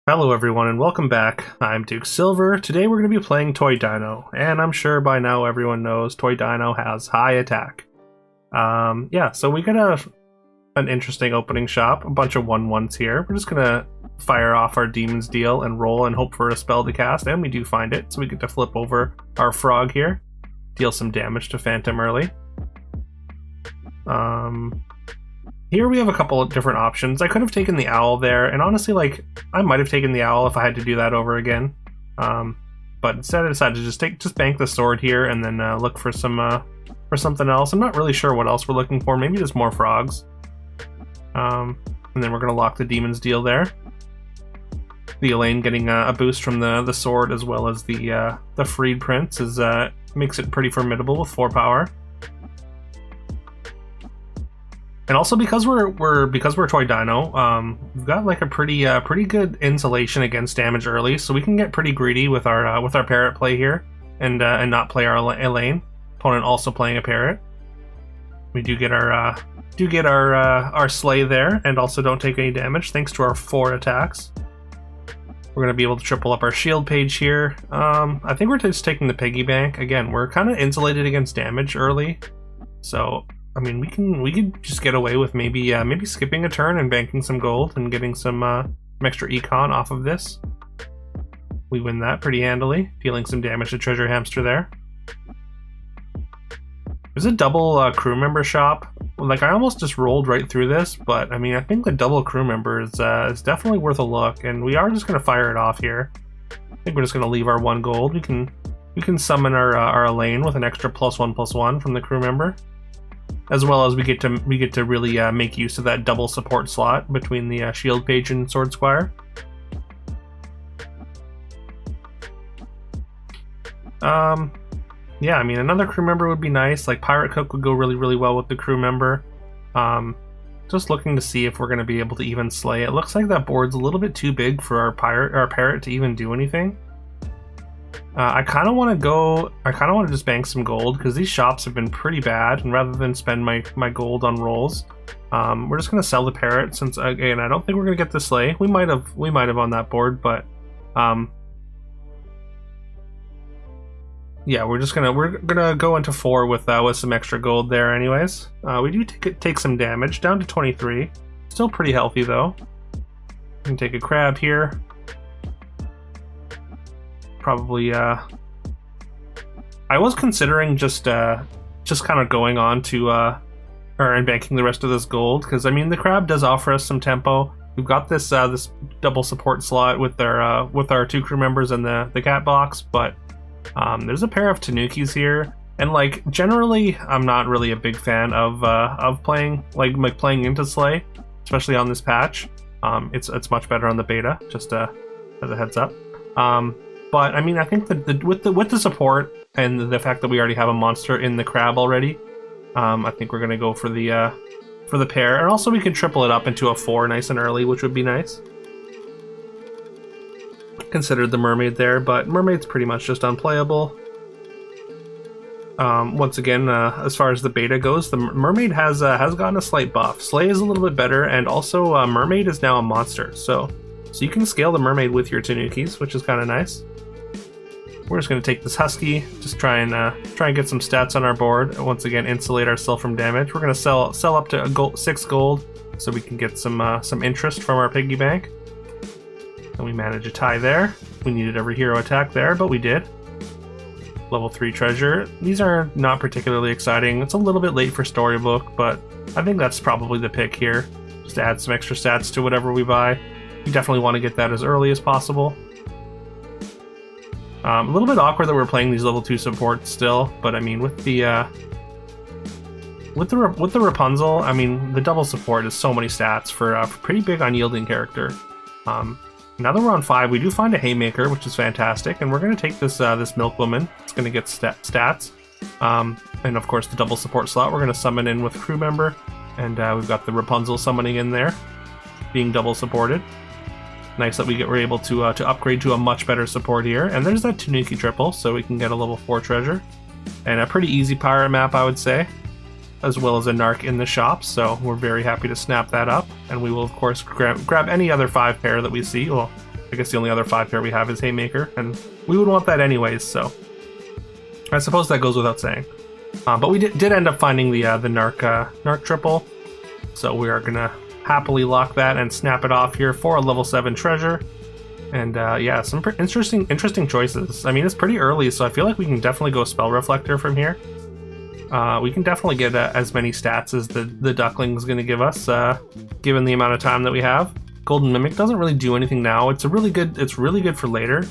Hello everyone and welcome back. I'm Duke Silver. Today we're going to be playing Toy Dino, and I'm sure by now everyone knows Toy Dino has high attack. So we got an interesting opening shop, a bunch of 1/1s here. We're just going to fire off our Demon's Deal and roll and hope for a spell to cast, and we do find it, so we get to flip over our frog here, deal some damage to Phantom early. Here we have a couple of different options. I could have taken the owl there, and honestly, I might have taken the owl if I had to do that over again. But instead I decided to just bank the sword here and then look for something else. I'm not really sure what else we're looking for. Maybe just more frogs. And then we're gonna lock the Demon's Deal there. The Elaine getting a boost from the sword as well as the Freed Prince makes it pretty formidable with 4 power. And also because we're Toy Dino, we've got like a pretty good insulation against damage early, so we can get pretty greedy with our parrot play here, and not play our Elaine. Opponent also playing a parrot. We do get our sleigh there, and also don't take any damage thanks to our 4 attacks. We're gonna be able to triple up our shield page here. I think we're just taking the piggy bank again. We're kind of insulated against damage early, so. I mean, we could just get away with maybe skipping a turn and banking some gold and getting some extra econ off of this. We win that pretty handily, dealing some damage to Treasure Hamster there. There's a double crew member shop. Like, I almost just rolled right through this, but I mean, I think the double crew member is definitely worth a look, and we are just gonna fire it off here. I think we're just gonna leave our 1 gold. We can summon our Elaine with an extra +1/+1 from the crew member. As well as we get to really make use of that double support slot between the shield page and sword squire. Yeah, I mean, another crew member would be nice. Like Pirate Cook would go really well with the crew member. Just looking to see if we're going to be able to even slay. It looks like that board's a little bit too big for our parrot to even do anything. I kind of want to just bank some gold because these shops have been pretty bad, and rather than spend my gold on rolls, we're just gonna sell the parrot since, again, I don't think we're gonna get the sleigh. We might have on that board, but yeah, we're gonna go into 4 with some extra gold there. Anyways, we do take some damage down to 23. Still pretty healthy though. We can take a crab here. Probably I was considering just kind of going on to and banking the rest of this gold, because I mean the crab does offer us some tempo. We've got this double support slot with our 2 crew members and the cat box, but there's a pair of tanukis here, and like generally I'm not really a big fan of playing playing into sleigh, especially on this patch. It's much better on the beta, just as a heads up. But I mean, I think that with the support and the fact that we already have a monster in the crab already, I think we're gonna go for the pair, and also we can triple it up into a 4 nice and early, which would be nice. Considered the mermaid there, but mermaid's pretty much just unplayable. Once again, as far as the beta goes, the mermaid has gotten a slight buff. Sleigh is a little bit better, and also mermaid is now a monster, so you can scale the mermaid with your tanukis, which is kind of nice. We're just going to take this husky, just try and get some stats on our board. Once again, insulate ourselves from damage. We're going to sell up to 6 gold, so we can get some interest from our piggy bank. And we manage a tie there. We needed every hero attack there, but we did. Level 3 treasure. These are not particularly exciting. It's a little bit late for Storybook, but I think that's probably the pick here. Just to add some extra stats to whatever we buy. You definitely want to get that as early as possible. A little bit awkward that we're playing these level 2 supports still, but I mean with the Rapunzel, I mean the double support is so many stats for a pretty big unyielding character. Now that we're on 5, we do find a haymaker, which is fantastic, and we're going to take this milkwoman. It's going to get stats, and of course the double support slot. We're going to summon in with crew member, and we've got the Rapunzel summoning in there, being double supported. Nice that we're able to upgrade to a much better support here. And there's that Tanuki triple, so we can get a level 4 treasure. And a pretty easy pirate map, I would say. As well as a narc in the shop, so we're very happy to snap that up. And we will, of course, grab any other 5 pair that we see. Well, I guess the only other 5 pair we have is Haymaker, and we would want that anyways, so I suppose that goes without saying. But we did end up finding the Narc triple, so we are gonna happily lock that and snap it off here for a level 7 treasure. And yeah, some interesting choices. I mean, it's pretty early, so I feel like we can definitely go Spell Reflector from here. We can definitely get as many stats as the Duckling is going to give us, given the amount of time that we have. Golden Mimic doesn't really do anything now. It's really good for later.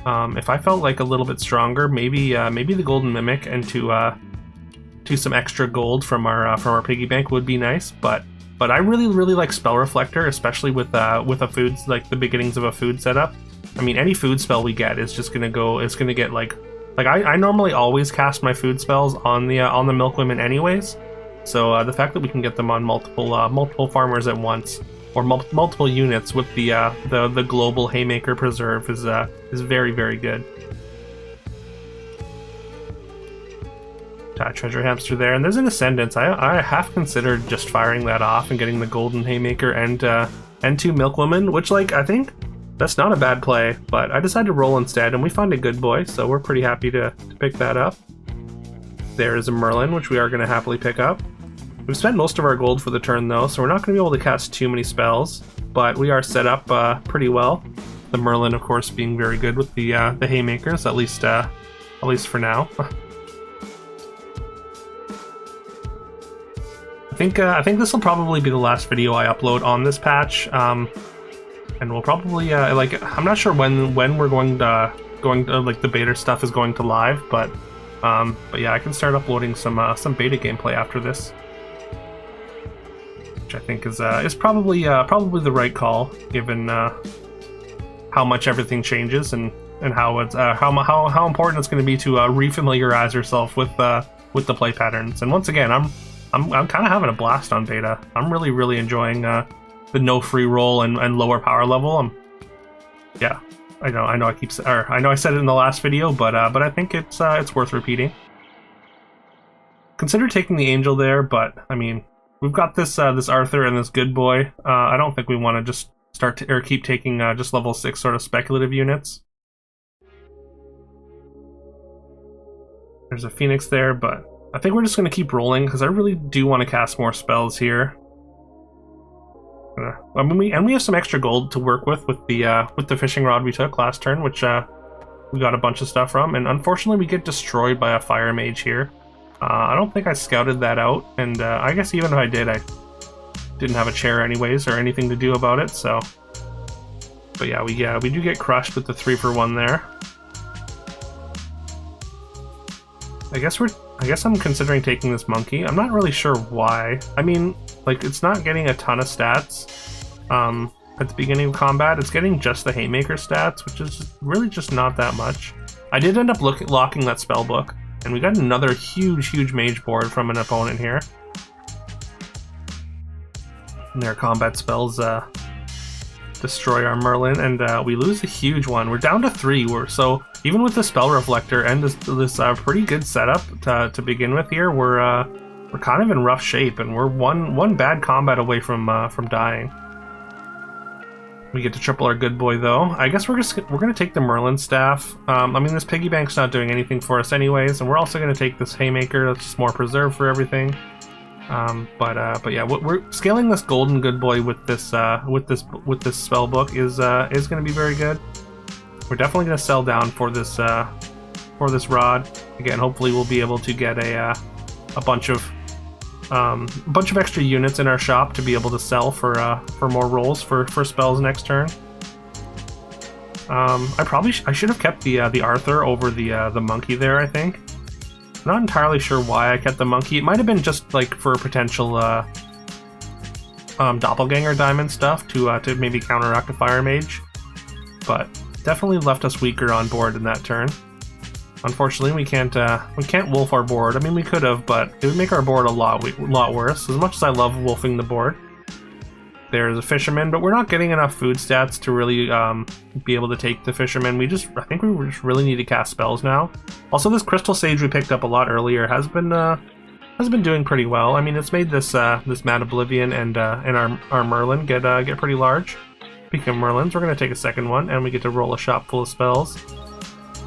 If I felt like a little bit stronger, maybe the Golden Mimic and to some extra gold from our piggy bank would be nice. But I really like Spell Reflector, especially with a food, like the beginnings of a food setup. I mean, any food spell we get is just gonna go. It's gonna get like I normally always cast my food spells on the Milkwomen anyways. So the fact that we can get them on multiple farmers at once, or multiple units with the global Haymaker Preserve is very good. Treasure Hamster there, and there's an Ascendance. I have considered just firing that off and getting the Golden Haymaker and 2 Milkwomen, which, like, I think that's not a bad play, but I decided to roll instead, and we found a good boy, so we're pretty happy to pick that up. There is a Merlin, which we are going to happily pick up. We've spent most of our gold for the turn, though, so we're not going to be able to cast too many spells, but we are set up pretty well. The Merlin, of course, being very good with the Haymakers, at least for now. I think this will probably be the last video I upload on this patch, and we'll probably I'm not sure when we're going to like the beta stuff is going to live, but yeah, I can start uploading some beta gameplay after this, which I think is probably the right call given how much everything changes and how it's how important it's going to be to refamiliarize yourself with the play patterns. And once again, I'm kind of having a blast on beta. I'm really enjoying the no free roll and lower power level. Yeah, I know I said it in the last video, but I think it's worth repeating. Consider taking the Angel there, but I mean, we've got this Arthur and this Good Boy. I don't think we want to just keep taking just level 6 sort of speculative units. There's a Phoenix there, but I think we're just going to keep rolling because I really do want to cast more spells here. I mean, we have some extra gold to work with the fishing rod we took last turn, which we got a bunch of stuff from, and unfortunately we get destroyed by a fire mage here. I don't think I scouted that out, and I guess even if I did, I didn't have a chair anyways or anything to do about it. So, but yeah, we do get crushed with the 3-for-1 there. I guess I'm considering taking this monkey. I'm not really sure why. I mean, like, it's not getting a ton of stats at the beginning of combat. It's getting just the Haymaker stats, which is really just not that much. I did end up locking that spell book, and we got another huge mage board from an opponent here. And their combat spells destroy our Merlin, and we lose a huge one. We're down to 3. So even with the Spell Reflector and this pretty good setup to begin with here, we're kind of in rough shape, and we're one bad combat away from dying. We get to triple our Good Boy though. I guess we're gonna take the Merlin staff. I mean, this piggy bank's not doing anything for us anyways, and we're also gonna take this Haymaker. That's just more preserve for everything. But yeah, we're scaling this golden Good Boy with this spell book is gonna be very good. We're definitely gonna sell down for this rod. Again, hopefully we'll be able to get a bunch of extra units in our shop to be able to sell for more rolls for spells next turn. I should have kept the Arthur over the monkey there, I think. I'm not entirely sure why I kept the monkey. It might have been just like for potential doppelganger diamond stuff to maybe counteract a fire mage, but definitely left us weaker on board in that turn. Unfortunately, we can't wolf our board. I mean, we could have, but it would make our board a lot worse. As much as I love wolfing the board. There's a fisherman, but we're not getting enough food stats to really be able to take the fisherman. I think we just really need to cast spells now. Also, this Crystal Sage we picked up a lot earlier has been doing pretty well. I mean, it's made this Mad Oblivion and our Merlin get pretty large. Speaking of Merlins, we're going to take a second one, and we get to roll a shop full of spells.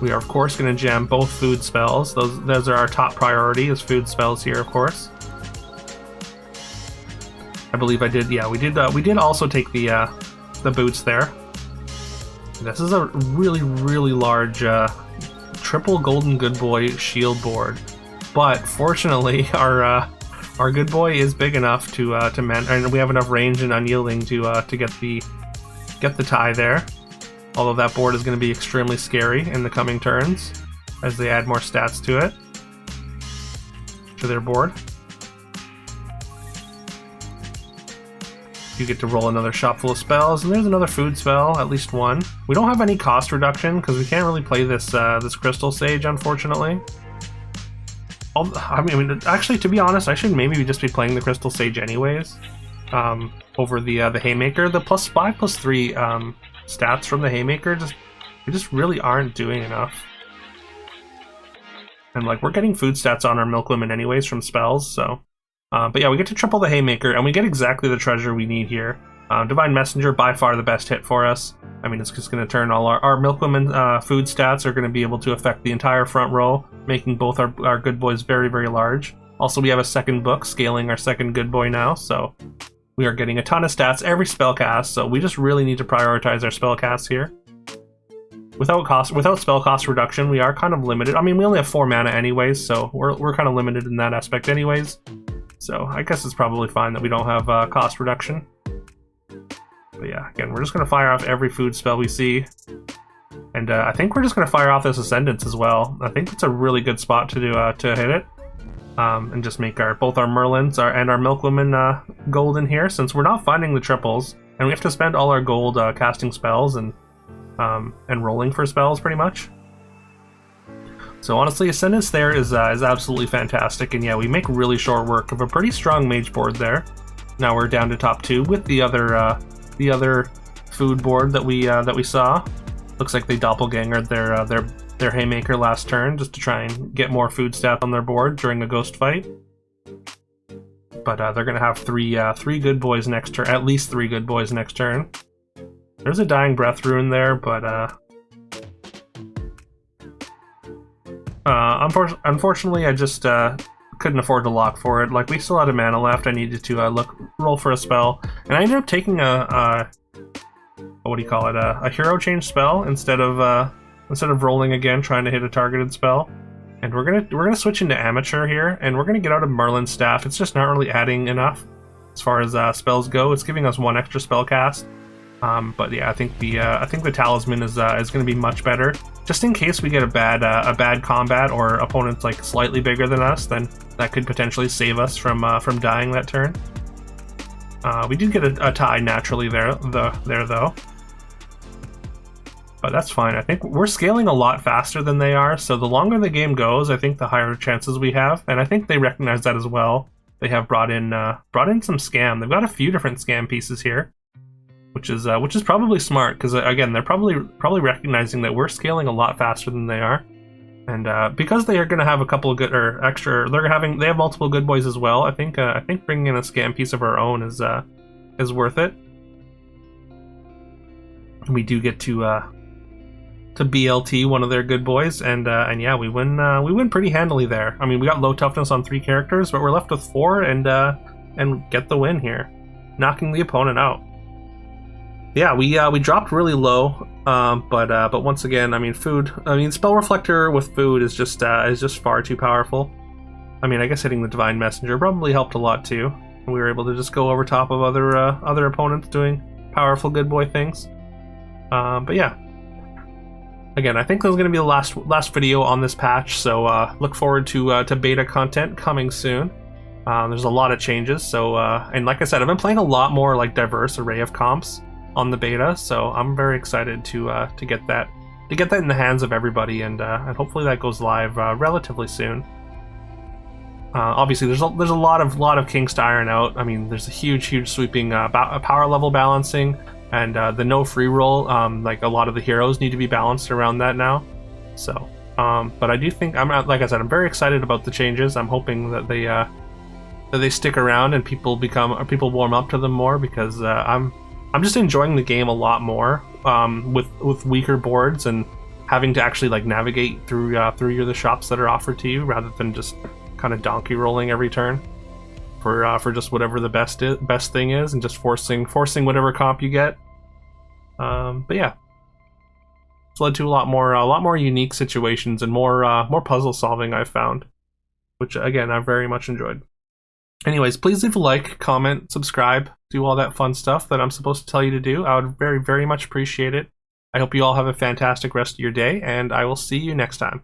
We are, of course, going to jam both food spells. Those are our top priority, is food spells here, of course. I believe I did, yeah, we did also take the boots there. This is a really, really large triple golden good boy shield board. But fortunately, our good boy is big enough to and we have enough range and unyielding to get the tie there. Although that board is going to be extremely scary in the coming turns as they add more stats to it, to their board. You get to roll another shop full of spells, and there's another food spell, at least one. We don't have any cost reduction because we can't really play this this Crystal Sage, unfortunately. I mean, actually, to be honest, I should maybe just be playing the Crystal Sage anyways. Over the Haymaker, the +5/+3 stats from the Haymaker just really aren't doing enough. And like, we're getting food stats on our Milkwomen anyways from spells, so. But yeah, we get to triple the Haymaker, and we get exactly the treasure we need here. Divine Messenger, by far the best hit for us. I mean, it's just going to turn all our Milkwomen food stats are going to be able to affect the entire front row, making both our good boys very, very large. Also, we have a second book, scaling our second good boy now, so we are getting a ton of stats every spell cast, so we just really need to prioritize our spell casts here. Without spell cost reduction, we are kind of limited. I mean, we only have 4 mana anyways, so we're kind of limited in that aspect anyways. So I guess it's probably fine that we don't have cost reduction. But yeah, again, we're just going to fire off every food spell we see. And I think we're just going to fire off this Ascendance as well. I think it's a really good spot to do to hit it. And just make both our Merlins and our Milkwomen golden here, since we're not finding the triples. And we have to spend all our gold casting spells and rolling for spells, pretty much. So honestly, Ascendance there is absolutely fantastic, and yeah, we make really short work of a pretty strong mage board there. Now we're down to top 2 with the other food board that we saw. Looks like they doppelgangered their Haymaker last turn just to try and get more food stats on their board during a ghost fight. But they're gonna have three good boys next turn, at least 3 good boys next turn. There's a Dying Breath rune there, but unfortunately, I just couldn't afford to lock for it. Like, we still had a mana left. I needed to roll for a spell, and I ended up taking a what do you call it? A hero change spell instead of rolling again, trying to hit a targeted spell. And we're gonna switch into Amateur here, and we're gonna get out of Merlin's Staff. It's just not really adding enough as far as spells go. It's giving us 1 extra spell cast. But yeah, I think the Talisman is going to be much better. Just in case we get a bad combat or opponents like slightly bigger than us, then that could potentially save us from dying that turn. We did get a tie naturally there though, but that's fine. I think we're scaling a lot faster than they are, so the longer the game goes, I think the higher chances we have, and I think they recognize that as well. They have brought in some scam. They've got a few different scam pieces here. Which is probably smart, because again, they're probably recognizing that we're scaling a lot faster than they are, and because they are going to have a couple of good they have multiple good boys as well. I think bringing in a scam piece of our own is worth it. We do get to BLT one of their good boys, and yeah, we win pretty handily there. I mean, we got low toughness on 3 characters, but we're left with 4 and get the win here, knocking the opponent out. Yeah, we dropped really low, but once again, I mean, Spell Reflector with food is just far too powerful. I mean, I guess hitting the Divine Messenger probably helped a lot too. We were able to just go over top of other opponents doing powerful good boy things. But yeah, again, I think this is going to be the last video on this patch. So look forward to beta content coming soon. There's a lot of changes. So and like I said, I've been playing a lot more like diverse array of comps on the beta, so I'm very excited to get that in the hands of everybody, and hopefully that goes live relatively soon. Obviously, there's a lot of kinks to iron out. I mean, there's a huge sweeping power level balancing, and the no free roll. Like, a lot of the heroes need to be balanced around that now. So, but I do think like I said, I'm very excited about the changes. I'm hoping that they stick around and people warm up to them more, because I'm just enjoying the game a lot more with weaker boards and having to actually like navigate through the shops that are offered to you rather than just kind of donkey rolling every turn for just whatever the best thing is and just forcing whatever comp you get. But yeah, it's led to a lot more unique situations and more puzzle solving I've found, which again I've very much enjoyed. Anyways, please leave a like, comment, subscribe, do all that fun stuff that I'm supposed to tell you to do. I would very, very much appreciate it. I hope you all have a fantastic rest of your day, and I will see you next time.